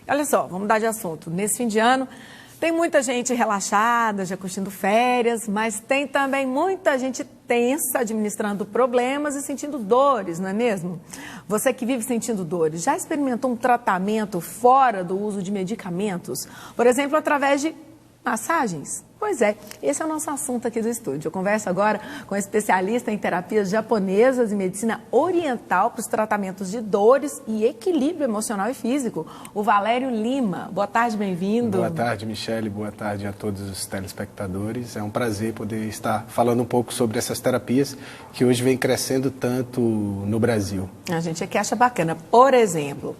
Olha só, vamos mudar de assunto. Nesse fim de ano, tem muita gente relaxada, já curtindo férias, mas tem também muita gente tensa, administrando problemas e sentindo dores, não é mesmo? Você que vive sentindo dores, já experimentou um tratamento fora do uso de medicamentos? Por exemplo, através de massagens? Pois é, esse é o nosso assunto aqui do estúdio. Eu converso agora com um especialista em terapias japonesas e medicina oriental para os tratamentos de dores e equilíbrio emocional e físico, o Valério Lima. Boa tarde, bem-vindo. Boa tarde, Michele. Boa tarde a todos os telespectadores. É um prazer poder estar falando um pouco sobre essas terapias que hoje vem crescendo tanto no Brasil. A gente aqui acha bacana. Por exemplo,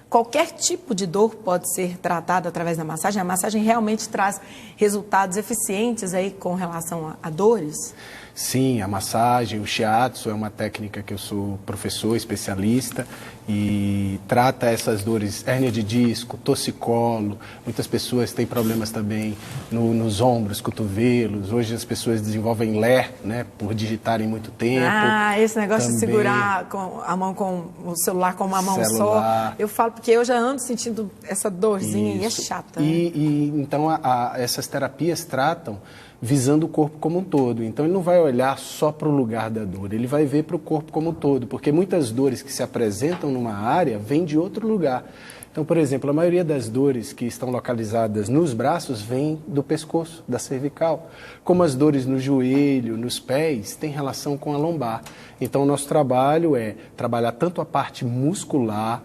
qualquer tipo de dor pode ser tratada através da massagem? A massagem realmente traz resultados eficientes aí com relação a dores? Sim, a massagem, o shiatsu é uma técnica que eu sou professor, especialista e trata essas dores, hérnia de disco, torcicolo. Muitas pessoas têm problemas também nos ombros, cotovelos. Hoje as pessoas desenvolvem LER, né, por digitarem muito tempo. Ah, esse negócio também, de segurar com a mão com o celular com uma mão celular. só. Eu falo porque eu já ando sentindo essa dorzinha e é chata. Então essas terapias tratam visando o corpo como um todo. Então ele não vai olhar só para o lugar da dor, ele vai ver para o corpo como um todo, porque muitas dores que se apresentam numa área vêm de outro lugar. Então, por exemplo, a maioria das dores que estão localizadas nos braços vem do pescoço, da cervical. Como as dores no joelho, nos pés, têm relação com a lombar. Então, o nosso trabalho é trabalhar tanto a parte muscular,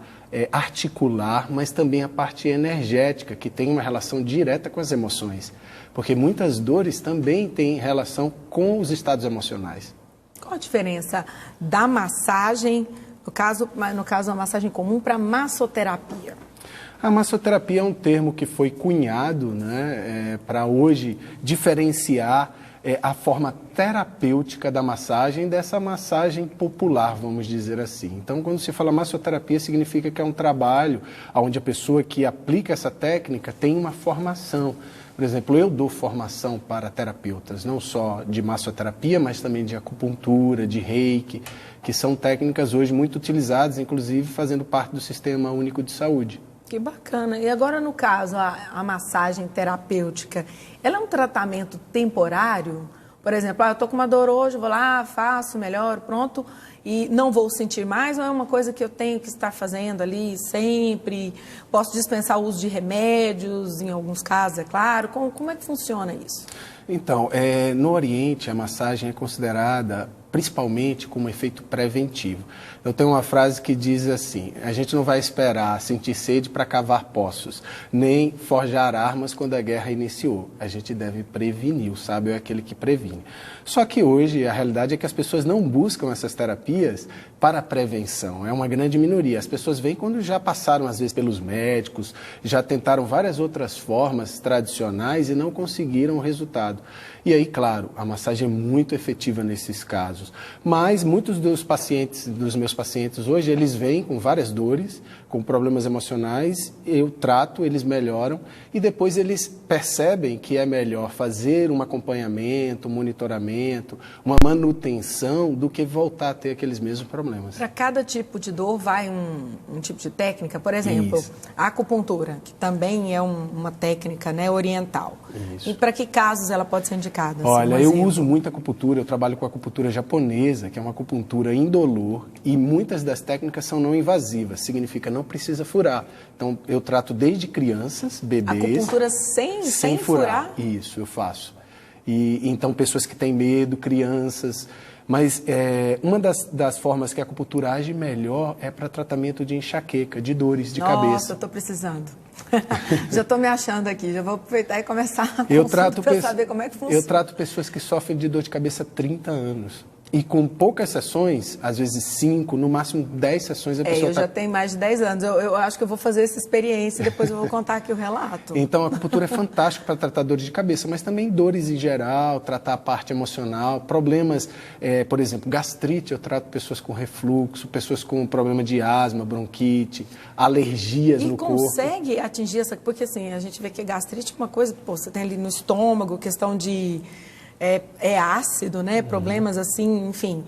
articular, mas também a parte energética, que tem uma relação direta com as emoções. Porque muitas dores também têm relação com os estados emocionais. Qual a diferença da massagem, no caso a massagem comum, para a massoterapia? A massoterapia é um termo que foi cunhado, né, para hoje diferenciar a forma terapêutica da massagem dessa massagem popular, vamos dizer assim. Então, quando se fala massoterapia, significa que é um trabalho onde a pessoa que aplica essa técnica tem uma formação. Por exemplo, eu dou formação para terapeutas, não só de massoterapia, mas também de acupuntura, de reiki, que são técnicas hoje muito utilizadas, inclusive fazendo parte do Sistema Único de Saúde. Que bacana. E agora, no caso, a massagem terapêutica, ela é um tratamento temporário? Por exemplo, eu estou com uma dor hoje, vou lá, faço, melhoro, pronto, e não vou sentir mais, ou é uma coisa que eu tenho que estar fazendo ali sempre? Posso dispensar o uso de remédios, em alguns casos, é claro. Como é que funciona isso? Então, no Oriente, a massagem é considerada principalmente como efeito preventivo. Eu tenho uma frase que diz assim: a gente não vai esperar sentir sede para cavar poços, nem forjar armas quando a guerra iniciou. A gente deve prevenir, o sábio é aquele que previne. Só que hoje a realidade é que as pessoas não buscam essas terapias para a prevenção, é uma grande minoria. As pessoas vêm quando já passaram às vezes pelos médicos, já tentaram várias outras formas tradicionais e não conseguiram o resultado. E aí, claro, a massagem é muito efetiva nesses casos, mas muitos dos meus pacientes hoje, eles vêm com várias dores, com problemas emocionais, eu trato, eles melhoram e depois eles percebem que é melhor fazer um acompanhamento, um monitoramento, uma manutenção do que voltar a ter aqueles mesmos problemas. Para cada tipo de dor vai um tipo de técnica? Por exemplo, Isso. A acupuntura, que também é uma técnica, né, oriental. Isso. E para que casos ela pode ser indicada? Olha, assim, eu uso muito acupuntura, eu trabalho com acupuntura japonesa, que é uma acupuntura indolor, e muitas das técnicas são não invasivas, significa não precisa furar. Então, eu trato desde crianças, bebês... Acupuntura sem furar? Isso, eu faço. E então, pessoas que têm medo, crianças... Mas uma das formas que a acupuntura age melhor é para tratamento de enxaqueca, de dores de cabeça. Nossa, eu estou precisando. Já estou me achando aqui, já vou aproveitar e começar a para saber como é que funciona. Eu trato pessoas que sofrem de dor de cabeça há 30 anos. E com poucas sessões, às vezes 5, no máximo 10 sessões, a pessoa eu já tenho mais de 10 anos. Eu acho que eu vou fazer essa experiência e depois eu vou contar aqui o relato. Então, a acupuntura é fantástica para tratar dores de cabeça, mas também dores em geral, tratar a parte emocional, problemas, por exemplo, gastrite, eu trato pessoas com refluxo, pessoas com problema de asma, bronquite, alergias no corpo. E consegue atingir essa... Porque assim, a gente vê que gastrite é uma coisa, você tem ali no estômago, questão de é ácido, né? Problemas assim, enfim,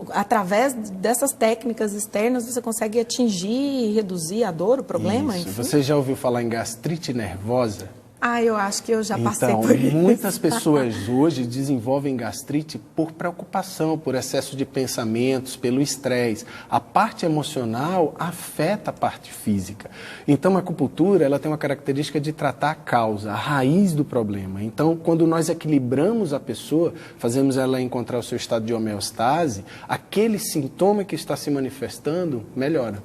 através dessas técnicas externas você consegue atingir e reduzir a dor, o problema, Isso. enfim. Você já ouviu falar em gastrite nervosa? Eu acho que eu já passei Então, por isso. muitas pessoas hoje desenvolvem gastrite por preocupação, por excesso de pensamentos, pelo estresse. A parte emocional afeta a parte física. Então, a acupuntura ela tem uma característica de tratar a causa, a raiz do problema. Então, quando nós equilibramos a pessoa, fazemos ela encontrar o seu estado de homeostase, aquele sintoma que está se manifestando melhora.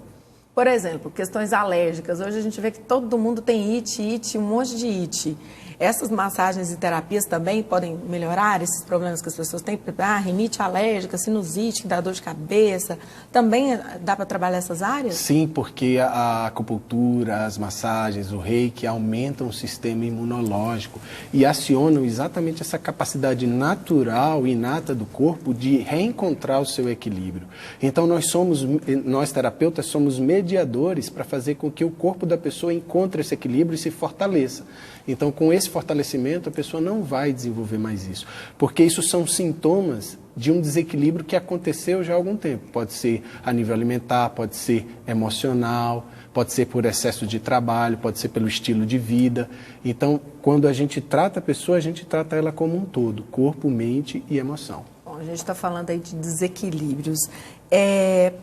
Por exemplo, questões alérgicas. Hoje a gente vê que todo mundo tem itch, um monte de itch. Essas massagens e terapias também podem melhorar esses problemas que as pessoas têm? Rinite alérgica, sinusite, que dá dor de cabeça. Também dá para trabalhar essas áreas? Sim, porque a acupuntura, as massagens, o reiki aumentam o sistema imunológico e acionam exatamente essa capacidade natural, inata do corpo de reencontrar o seu equilíbrio. Então nós terapeutas somos mediadores para fazer com que o corpo da pessoa encontre esse equilíbrio e se fortaleça. Então, com esse fortalecimento, a pessoa não vai desenvolver mais isso, porque isso são sintomas de um desequilíbrio que aconteceu já há algum tempo. Pode ser a nível alimentar, pode ser emocional, pode ser por excesso de trabalho, pode ser pelo estilo de vida. Então, quando a gente trata a pessoa, a gente trata ela como um todo, corpo, mente e emoção. Bom, a gente está falando aí de desequilíbrios.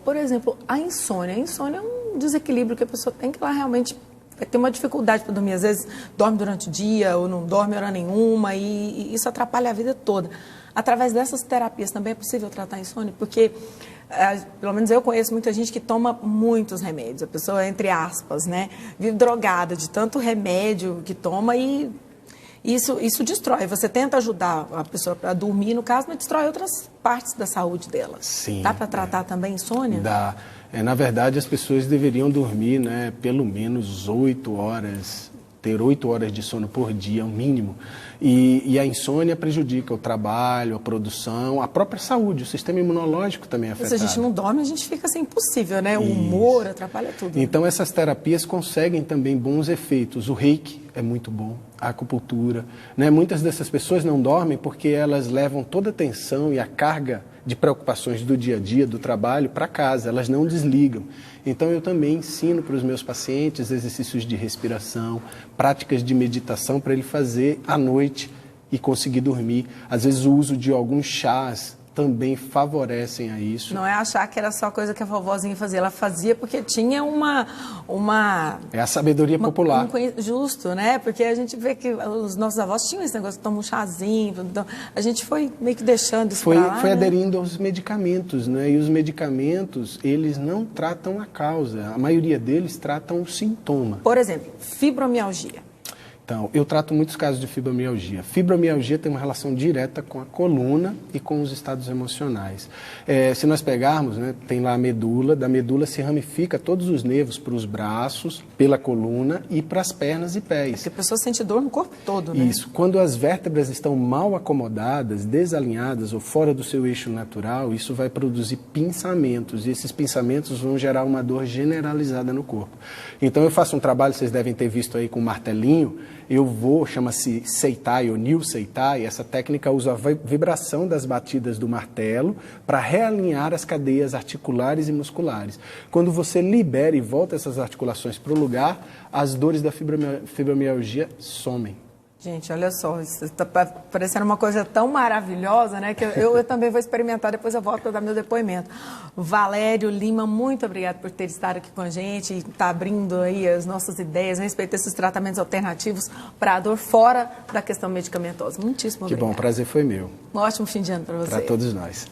Por exemplo, a insônia. A insônia é um desequilíbrio que a pessoa tem que ela realmente vai ter uma dificuldade para dormir. Às vezes dorme durante o dia ou não dorme hora nenhuma e isso atrapalha a vida toda. Através dessas terapias também é possível tratar a insônia, porque pelo menos eu conheço muita gente que toma muitos remédios. A pessoa, entre aspas, né, vive drogada de tanto remédio que toma e isso destrói. Você tenta ajudar a pessoa a dormir, no caso, mas destrói outras partes da saúde dela. Sim. Dá para tratar também insônia? Dá. Na verdade, as pessoas deveriam dormir, né, pelo menos 8 horas, ter 8 horas de sono por dia, o mínimo. E a insônia prejudica o trabalho, a produção, a própria saúde, o sistema imunológico também é afetado. Se a gente não dorme, a gente fica assim, impossível, né? O humor atrapalha tudo. Né? Então, essas terapias conseguem também bons efeitos. O reiki é muito bom, a acupuntura, né? Muitas dessas pessoas não dormem porque elas levam toda a tensão e a carga de preocupações do dia a dia, do trabalho, para casa, elas não desligam. Então, eu também ensino para os meus pacientes exercícios de respiração, práticas de meditação para ele fazer à noite e conseguir dormir. Às vezes, o uso de alguns chás também favorecem a isso. Não é achar que era só coisa que a vovozinha fazia, ela fazia porque tinha uma é a sabedoria popular. Justo, né? Porque a gente vê que os nossos avós tinham esse negócio de tomar um chazinho, então a gente foi meio que deixando isso pra lá, Foi né? aderindo aos medicamentos, né? E os medicamentos, eles não tratam a causa, a maioria deles tratam o sintoma. Por exemplo, fibromialgia. Então, eu trato muitos casos de fibromialgia. Fibromialgia tem uma relação direta com a coluna e com os estados emocionais. Se nós pegarmos, né, tem lá a medula, da medula se ramifica todos os nervos para os braços, pela coluna e para as pernas e pés. Porque a pessoa sente dor no corpo todo, né? Isso. Quando as vértebras estão mal acomodadas, desalinhadas ou fora do seu eixo natural, isso vai produzir pinçamentos e esses pinçamentos vão gerar uma dor generalizada no corpo. Então, eu faço um trabalho, vocês devem ter visto aí com um martelinho. Chama-se Seitai ou New Seitai, essa técnica usa a vibração das batidas do martelo para realinhar as cadeias articulares e musculares. Quando você libera e volta essas articulações para o lugar, as dores da fibromialgia somem. Gente, olha só, isso está parecendo uma coisa tão maravilhosa, né? Que eu também vou experimentar, depois eu volto para dar meu depoimento. Valério Lima, muito obrigado por ter estado aqui com a gente e estar abrindo aí as nossas ideias a respeito desses tratamentos alternativos para a dor fora da questão medicamentosa. Muitíssimo obrigado. Que bom, o prazer foi meu. Um ótimo fim de ano para você. Para todos nós.